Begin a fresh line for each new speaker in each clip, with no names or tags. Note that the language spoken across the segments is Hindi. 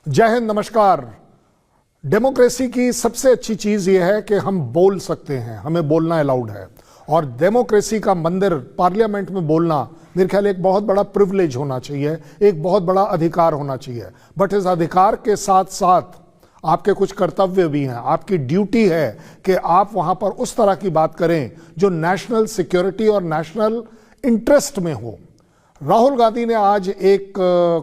जय हिंद, नमस्कार। डेमोक्रेसी की सबसे अच्छी चीज यह है कि हम बोल सकते हैं, हमें बोलना अलाउड है। और डेमोक्रेसी का मंदिर पार्लियामेंट में बोलना मेरे ख्याल एक बहुत बड़ा प्रिविलेज होना चाहिए, एक बहुत बड़ा अधिकार होना चाहिए। बट इस अधिकार के साथ साथ आपके कुछ कर्तव्य भी हैं। आपकी ड्यूटी है कि आप वहां पर उस तरह की बात करें जो नेशनल सिक्योरिटी और नेशनल इंटरेस्ट में हो। राहुल गांधी ने आज एक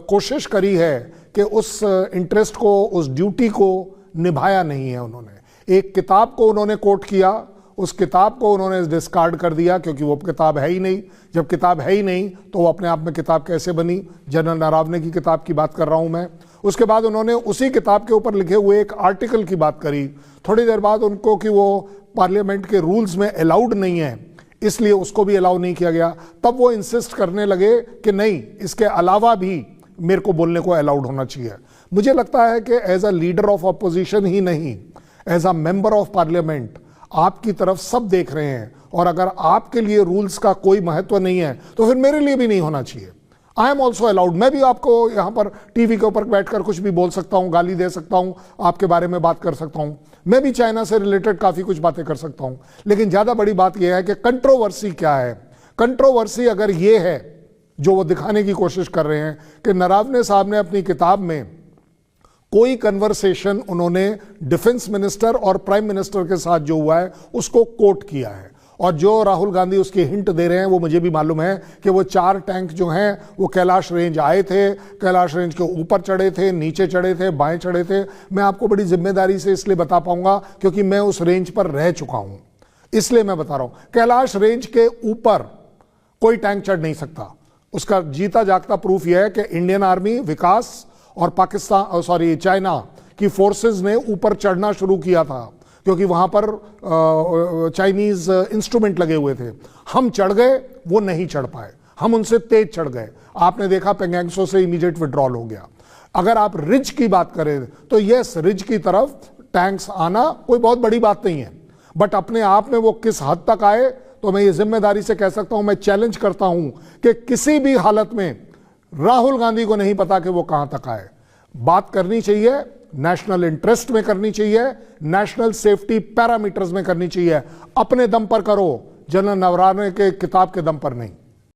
कोशिश करी है कि उस इंटरेस्ट को, उस ड्यूटी को निभाया नहीं है। उन्होंने एक किताब को उन्होंने कोट किया, उस किताब को उन्होंने डिस्कार्ड कर दिया क्योंकि वो किताब है ही नहीं। जब किताब है ही नहीं तो वो अपने आप में किताब कैसे बनी? जनरल नरावने की किताब की बात कर रहा हूं मैं। उसके बाद उन्होंने उसी किताब के ऊपर लिखे हुए एक आर्टिकल की बात करी। थोड़ी देर बाद उनको कि वो पार्लियामेंट के रूल्स में अलाउड नहीं है, इसलिए उसको भी अलाउ नहीं किया गया। तब वो इंसिस्ट करने लगे कि नहीं, इसके अलावा भी मेरे को बोलने को अलाउड होना चाहिए। मुझे लगता है कि as a leader of opposition ही नहीं, as a member of parliament आपकी तरफ सब देख रहे हैं। और अगर आपके लिए रूल्स का कोई महत्व नहीं है तो फिर मेरे लिए भी नहीं होना चाहिए। I am also allowed. मैं भी आपको यहां पर टीवी के ऊपर बैठकर कुछ भी बोल सकता हूं, गाली दे सकता हूं, आपके बारे में बात कर सकता हूं। मैं भी चाइना से रिलेटेड काफी कुछ बातें कर सकता हूं। लेकिन ज्यादा बड़ी बात यह है कि कंट्रोवर्सी क्या है। कंट्रोवर्सी अगर यह है जो वो दिखाने की कोशिश कर रहे हैं कि नरावने साहब ने अपनी किताब में कोई कन्वर्सेशन उन्होंने डिफेंस मिनिस्टर और प्राइम मिनिस्टर के साथ जो हुआ है उसको कोट किया है। और जो राहुल गांधी उसकी हिंट दे रहे हैं वो मुझे भी मालूम है कि वो 4 टैंक जो हैं वो कैलाश रेंज आए थे, कैलाश रेंज के ऊपर चढ़े थे, नीचे चढ़े थे, बाएं चढ़े थे। मैं आपको बड़ी जिम्मेदारी से इसलिए बता पाऊंगा क्योंकि मैं उस रेंज पर रह चुका हूं, इसलिए मैं बता रहा हूं। कैलाश रेंज के ऊपर कोई टैंक चढ़ नहीं सकता। उसका जीता जागता प्रूफ यह है कि इंडियन आर्मी, विकास और पाकिस्तान चाइना की फोर्सेस ने ऊपर चढ़ना शुरू किया था क्योंकि वहां पर चाइनीज इंस्ट्रूमेंट लगे हुए थे। हम चढ़ गए, वो नहीं चढ़ पाए, हम उनसे तेज चढ़ गए। आपने देखा पेंगैंगसो से इमीडिएट विड्रॉल हो गया। अगर आप रिज की बात करें तो यस, रिज की तरफ टैंक्स आना कोई बहुत बड़ी बात नहीं है। बट अपने आप में वो किस हद तक आए तो मैं ये जिम्मेदारी से कह सकता हूं, मैं चैलेंज करता हूं कि किसी भी हालत में राहुल गांधी को नहीं पता कि वो कहां तक आए। बात करनी चाहिए, नेशनल इंटरेस्ट में करनी चाहिए, नेशनल सेफ्टी पैरामीटर्स में करनी चाहिए। अपने दम पर करो, जनरल नरवणे के किताब के दम पर नहीं।